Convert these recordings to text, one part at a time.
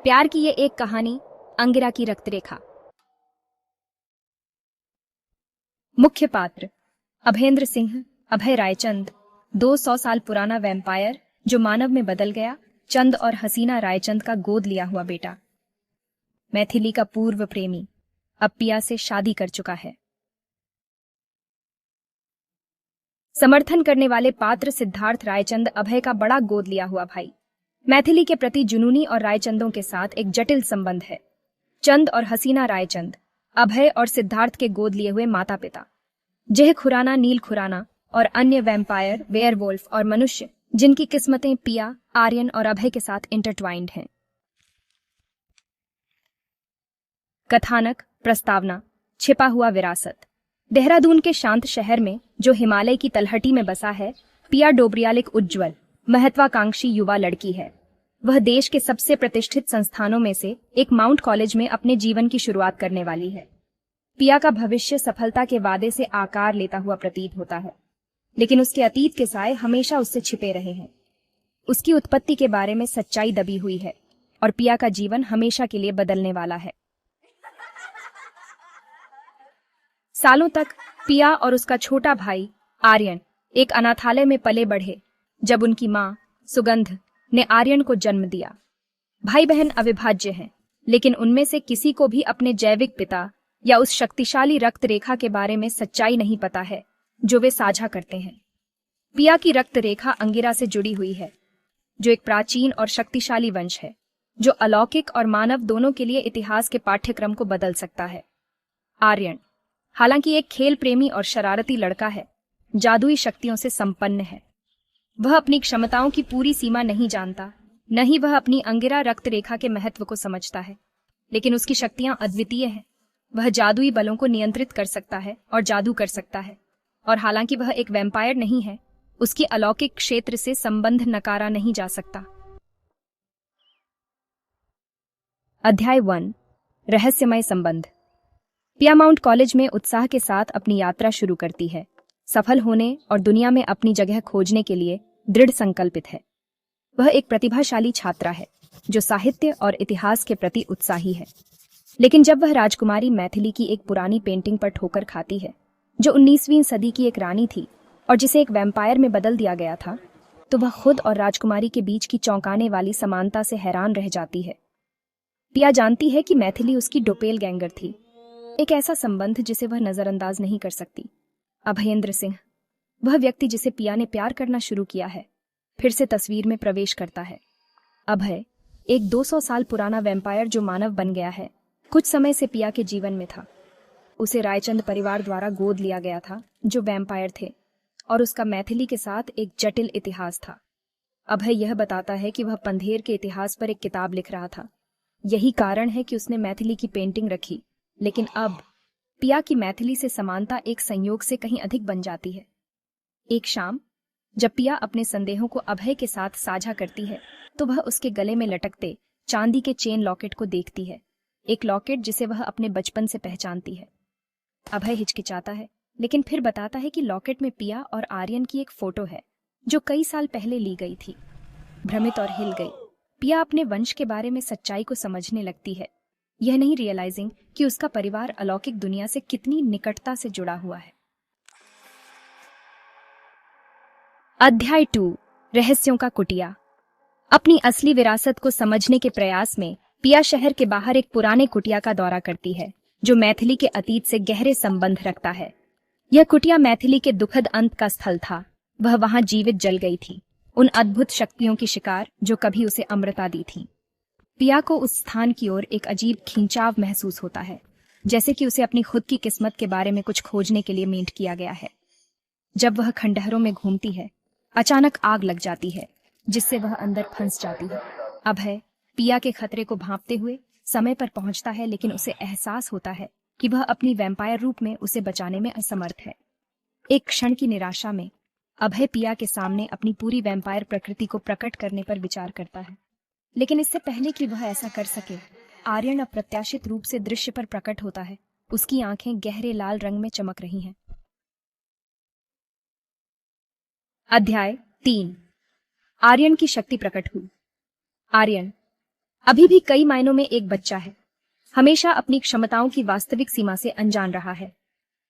प्यार की ये एक कहानी, अंगिरा की रक्तरेखा। मुख्य पात्र अभेंद्र सिंह, अभय रायचंद, 200 साल पुराना वैम्पायर जो मानव में बदल गया, चंद और हसीना रायचंद का गोद लिया हुआ बेटा। मैथिली का पूर्व प्रेमी, अब पिया से शादी कर चुका है। समर्थन करने वाले पात्र सिद्धार्थ रायचंद, अभय का बड़ा गोद लिया हुआ भाई। मैथिली के प्रति जुनूनी और रायचंदों के साथ एक जटिल संबंध है। चंद और हसीना रायचंद, अभय और सिद्धार्थ के गोद लिए हुए माता पिता। जेह खुराना, नील खुराना और अन्य वैम्पायर, वेयरवुल्फ और मनुष्य जिनकी किस्मतें पिया, आर्यन और अभय के साथ इंटरट्वाइंड हैं। कथानक, प्रस्तावना, छिपा हुआ विरासत। देहरादून के शांत शहर में, जो हिमालय की तलहटी में बसा है, पिया डोबरियाल एक उज्ज्वल, महत्वाकांक्षी युवा लड़की है। वह देश के सबसे प्रतिष्ठित संस्थानों में से एक माउंट कॉलेज में अपने जीवन की शुरुआत करने वाली है। पिया का भविष्य सफलता के वादे से आकार लेता हुआ प्रतीत होता है, लेकिन उसके अतीत के साए हमेशा उससे छिपे रहे हैं। उसकी उत्पत्ति के बारे में सच्चाई दबी हुई है और पिया का जीवन हमेशा के लिए बदलने वाला है। सालों तक पिया और उसका छोटा भाई आर्यन एक अनाथालय में पले बढ़े, जब उनकी मां सुगंध ने आर्यन को जन्म दिया। भाई बहन अविभाज्य हैं, लेकिन उनमें से किसी को भी अपने जैविक पिता या उस शक्तिशाली रक्त रेखा के बारे में सच्चाई नहीं पता है जो वे साझा करते हैं। पिया की रक्त रेखा अंगिरा से जुड़ी हुई है, जो एक प्राचीन और शक्तिशाली वंश है, जो अलौकिक और मानव दोनों के लिए इतिहास के पाठ्यक्रम को बदल सकता है। आर्यन, हालांकि एक खेल प्रेमी और शरारती लड़का है, जादुई शक्तियों से संपन्न है। वह अपनी क्षमताओं की पूरी सीमा नहीं जानता, न ही वह अपनी अंगिरा रक्त रेखा के महत्व को समझता है, लेकिन उसकी शक्तियां अद्वितीय हैं। वह जादुई बलों को नियंत्रित कर सकता है और जादू कर सकता है, और हालांकि वह एक वैम्पायर नहीं है, उसकी अलौकिक क्षेत्र से संबंध नकारा नहीं जा सकता। अध्याय 1, रहस्यमय संबंध। पिया माउंट कॉलेज में उत्साह के साथ अपनी यात्रा शुरू करती है, सफल होने और दुनिया में अपनी जगह खोजने के लिए दृढ़ संकल्पित है। वह एक प्रतिभाशाली छात्रा है, जो साहित्य और इतिहास के प्रति उत्साही है। लेकिन जब वह राजकुमारी मैथिली की एक पुरानी पेंटिंग पर ठोकर खाती है, जो 19वीं सदी की एक रानी थी और जिसे एक वैम्पायर में बदल दिया गया था, तो वह खुद और राजकुमारी के बीच की चौंकाने वाली समानता से हैरान रह जाती है। पिया जानती है कि मैथिली उसकी डोपेलगैंगर थी, एक ऐसा संबंध जिसे वह नजरअंदाज नहीं कर सकती। अभेंद्र सिंह, वह व्यक्ति जिसे पिया ने प्यार करना शुरू किया है, फिर से तस्वीर में प्रवेश करता है। अभय, एक 200 साल पुराना वैम्पायर जो मानव बन गया है, कुछ समय से पिया के जीवन में था। उसे रायचंद परिवार द्वारा गोद लिया गया था, जो वैम्पायर थे, और उसका मैथिली के साथ एक जटिल इतिहास था। अभय यह बताता है कि वह पंधेर के इतिहास पर एक किताब लिख रहा था। यही कारण है कि उसने मैथिली की पेंटिंग रखी, लेकिन अब पिया की मैथिली से समानता एक संयोग से कहीं अधिक बन जाती है। एक शाम, जब पिया अपने संदेहों को अभय के साथ साझा करती है, तो वह उसके गले में लटकते चांदी के चेन लॉकेट को देखती है, एक लॉकेट जिसे वह अपने बचपन से पहचानती है। अभय हिचकिचाता है, लेकिन फिर बताता है कि लॉकेट में पिया और आर्यन की एक फोटो है, जो कई साल पहले ली गई थी। भ्रमित और हिल गई, पिया अपने वंश के बारे में सच्चाई को समझने लगती है, यह नहीं रियलाइजिंग कि उसका परिवार अलौकिक दुनिया से कितनी निकटता से जुड़ा हुआ है। अध्याय 2, रहस्यों का कुटिया। अपनी असली विरासत को समझने के प्रयास में पिया शहर के बाहर एक पुराने कुटिया का दौरा करती है, जो मैथिली के अतीत से गहरे संबंध रखता है। यह कुटिया मैथिली के दुखद अंत का स्थल था। वह वहां जीवित जल गई थी, उन अद्भुत शक्तियों की शिकार जो कभी उसे अमृता दी थी। पिया को उस स्थान की ओर एक अजीब खिंचाव महसूस होता है, जैसे कि उसे अपनी खुद की किस्मत के बारे में कुछ खोजने के लिए मेंट किया गया है। जब वह खंडहरों में घूमती है, अचानक आग लग जाती है, जिससे वह अंदर फंस जाती है। अभय, पिया के खतरे को भांपते हुए समय पर पहुंचता है, लेकिन उसे एहसास होता है कि वह अपनी वैम्पायर रूप में उसे बचाने में असमर्थ है। एक क्षण की निराशा में अभय पिया के सामने अपनी पूरी वैम्पायर प्रकृति को प्रकट करने पर विचार करता है, लेकिन इससे पहले कि वह ऐसा कर सके, आर्यन अप्रत्याशित रूप से दृश्य पर प्रकट होता है। उसकी आंखें गहरे लाल रंग में चमक रही हैं। अध्याय 3, आर्यन की शक्ति प्रकट हुई। आर्यन, अभी भी कई मायनों में एक बच्चा है, हमेशा अपनी क्षमताओं की वास्तविक सीमा से अनजान रहा है,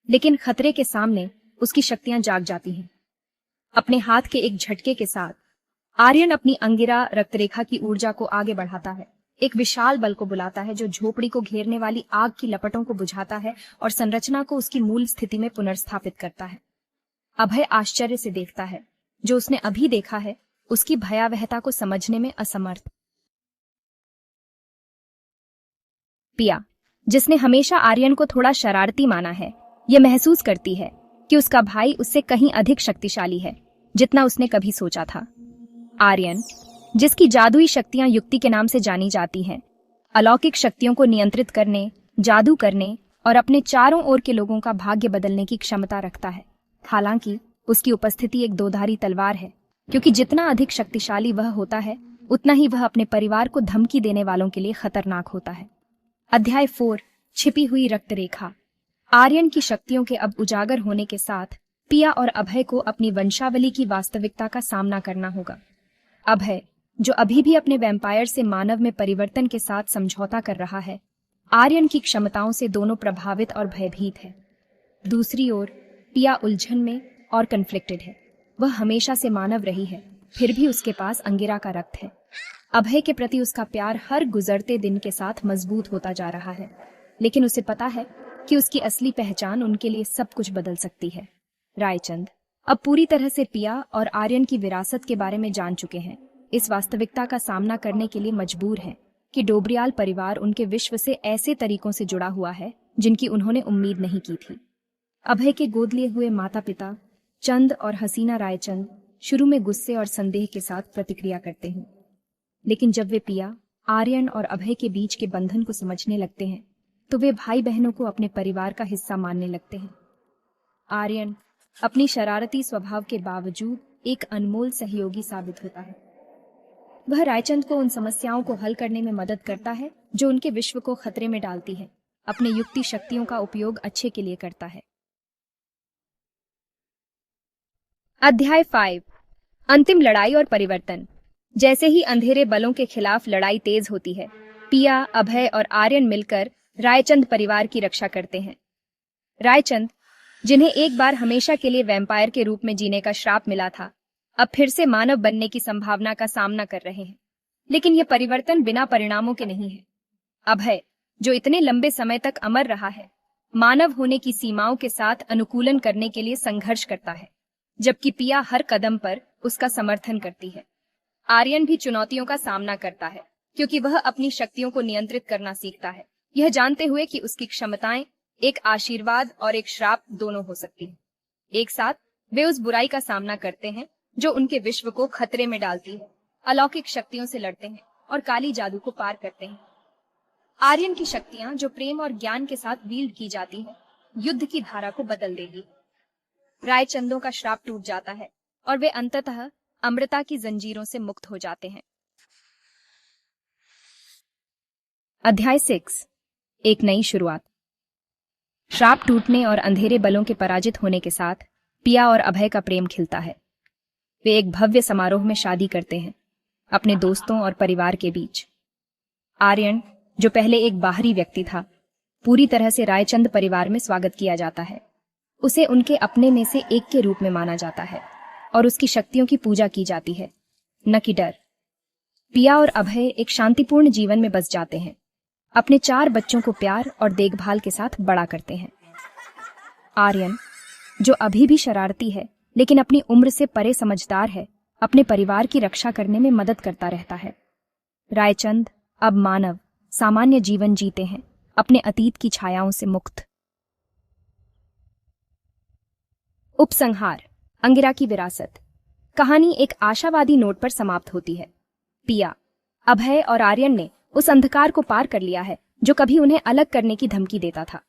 लेकिन खतरे के सामने उसकी शक्तियां जाग जाती हैं। अपने हाथ के एक झटके के साथ आर्यन अपनी अंगिरा रक्तरेखा की ऊर्जा को आगे बढ़ाता है, एक विशाल बल को बुलाता है जो झोपड़ी को घेरने वाली आग की लपटों को बुझाता है और संरचना को उसकी मूल स्थिति में पुनर्स्थापित करता है। अभय आश्चर्य से देखता है, जो उसने अभी देखा है उसकी भयावहता को समझने में असमर्थ। पिया, जिसने हमेशा आर्यन को थोड़ा शरारती माना है, यह महसूस करती है कि उसका भाई उससे कहीं अधिक शक्तिशाली है जितना उसने कभी सोचा था। आर्यन, जिसकी जादुई शक्तियां युक्ति के नाम से जानी जाती हैं, अलौकिक शक्तियों को नियंत्रित करने, जादू करने और अपने चारों ओर के लोगों का भाग्य बदलने की क्षमता रखता है। हालांकि उसकी उपस्थिति एक दोधारी तलवार है, क्योंकि जितना अधिक शक्तिशाली वह होता है उतना ही वह अपने परिवार को धमकी देने वालों के लिए खतरनाक होता है। अध्याय 4, छिपी हुई रक्तरेखा। आर्यन की शक्तियों के अब उजागर होने के साथ पिया और अभय को अपनी वंशावली की वास्तविकता का सामना करना होगा। अभय, जो अभी भी अपने वैम्पायर से मानव में परिवर्तन के साथ समझौता कर रहा है, आर्यन की क्षमताओं से दोनों प्रभावित और भयभीत है। दूसरी ओर पिया उलझन में और कन्फ्लिक्टेड है। वह हमेशा से मानव रही है, फिर भी उसके पास अंगिरा का रक्त है। अभय के प्रति उसका प्यार हर गुजरते दिन के साथ मजबूत होता जा रहा है, लेकिन उसे पता है कि उसकी असली पहचान उनके लिए सब कुछ बदल सकती है। रायचंद अब पूरी तरह से पिया और आर्यन की विरासत के बारे में जान चुके हैं। इस वास्तविकता का सामना करने के लिए मजबूर हैं कि डोबरियाल परिवार उनके विश्व से ऐसे तरीकों से जुड़ा हुआ है जिनकी उन्होंने उम्मीद नहीं की थी। अभय के गोद लिए हुए माता पिता चंद और हसीना रायचंद शुरू में गुस्से और संदेह के साथ प्रतिक्रिया करते हैं, लेकिन जब वे पिया, आर्यन और अभय के बीच के बंधन को समझने लगते हैं तो वे भाई बहनों को अपने परिवार का हिस्सा मानने लगते हैं। आर्यन अपनी शरारती स्वभाव के बावजूद एक अनमोल सहयोगी साबित होता है। वह रायचंद को उन समस्याओं को हल करने में मदद करता है जो उनके विश्व को खतरे में डालती है। अपने युक्ति शक्तियों का उपयोग अच्छे के लिए करता है। अध्याय 5, अंतिम लड़ाई और परिवर्तन। जैसे ही अंधेरे बलों के खिलाफ लड़ाई तेज होती है, पिया, अभय और आर्यन मिलकर रायचंद परिवार की रक्षा करते हैं। रायचंद, जिन्हें एक बार हमेशा के लिए वैम्पायर के रूप में जीने का श्राप मिला था, अब फिर से मानव बनने की संभावना का सामना कर रहे हैं, लेकिन यह परिवर्तन बिना परिणामों के नहीं है। अभय, जो इतने लंबे समय तक अमर रहा है, मानव होने की सीमाओं के साथ अनुकूलन करने के लिए संघर्ष करता है, जबकि पिया हर कदम पर उसका समर्थन करती है। आर्यन भी चुनौतियों का सामना करता है, क्योंकि वह अपनी शक्तियों को नियंत्रित करना सीखता है, यह जानते हुए कि उसकी क्षमताएं एक आशीर्वाद और एक श्राप दोनों हो सकती हैं। एक साथ वे उस बुराई का सामना करते हैं जो उनके विश्व को खतरे में डालती है, अलौकिक शक्तियों से लड़ते हैं और काली जादू को पार करते हैं। आर्यन की शक्तियां, जो प्रेम और ज्ञान के साथ वील्ड की जाती हैं, युद्ध की धारा को बदल देगी। रायचंदों का श्राप टूट जाता है और वे अंततः अमृता की जंजीरों से मुक्त हो जाते हैं। अध्याय 6, एक नई शुरुआत। श्राप टूटने और अंधेरे बलों के पराजित होने के साथ पिया और अभय का प्रेम खिलता है। वे एक भव्य समारोह में शादी करते हैं, अपने दोस्तों और परिवार के बीच। आर्यन, जो पहले एक बाहरी व्यक्ति था, पूरी तरह से रायचंद परिवार में स्वागत किया जाता है। उसे उनके अपने में से एक के रूप में माना जाता है और उसकी शक्तियों की पूजा की जाती है, न कि डर। पिया और अभय एक शांतिपूर्ण जीवन में बस जाते हैं, अपने 4 बच्चों को प्यार और देखभाल के साथ बड़ा करते हैं। आर्यन, जो अभी भी शरारती है लेकिन अपनी उम्र से परे समझदार है, अपने परिवार की रक्षा करने में मदद करता रहता है। रायचंद अब मानव सामान्य जीवन जीते हैं, अपने अतीत की छायाओं से मुक्त। उपसंहार, अंगिरा की विरासत। कहानी एक आशावादी नोट पर समाप्त होती है। पिया, अभय और आर्यन ने उस अंधकार को पार कर लिया है जो कभी उन्हें अलग करने की धमकी देता था।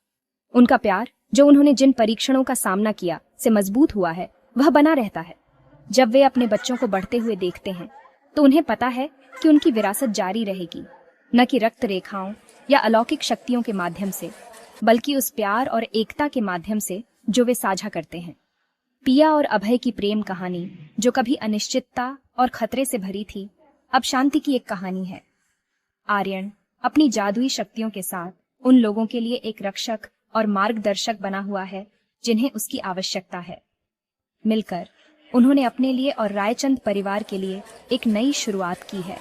उनका प्यार, जो उन्होंने जिन परीक्षणों का सामना किया से मजबूत हुआ है, वह बना रहता है। जब वे अपने बच्चों को बढ़ते हुए देखते हैं तो उन्हें पता है कि उनकी विरासत जारी रहेगी, न कि रक्त रेखाओं या अलौकिक शक्तियों के माध्यम से, बल्कि उस प्यार और एकता के माध्यम से जो वे साझा करते हैं। पिया और अभय की प्रेम कहानी, जो कभी अनिश्चितता और खतरे से भरी थी, अब शांति की एक कहानी है। आर्यन अपनी जादुई शक्तियों के साथ उन लोगों के लिए एक रक्षक और मार्गदर्शक बना हुआ है जिन्हें उसकी आवश्यकता है। मिलकर उन्होंने अपने लिए और रायचंद परिवार के लिए एक नई शुरुआत की है।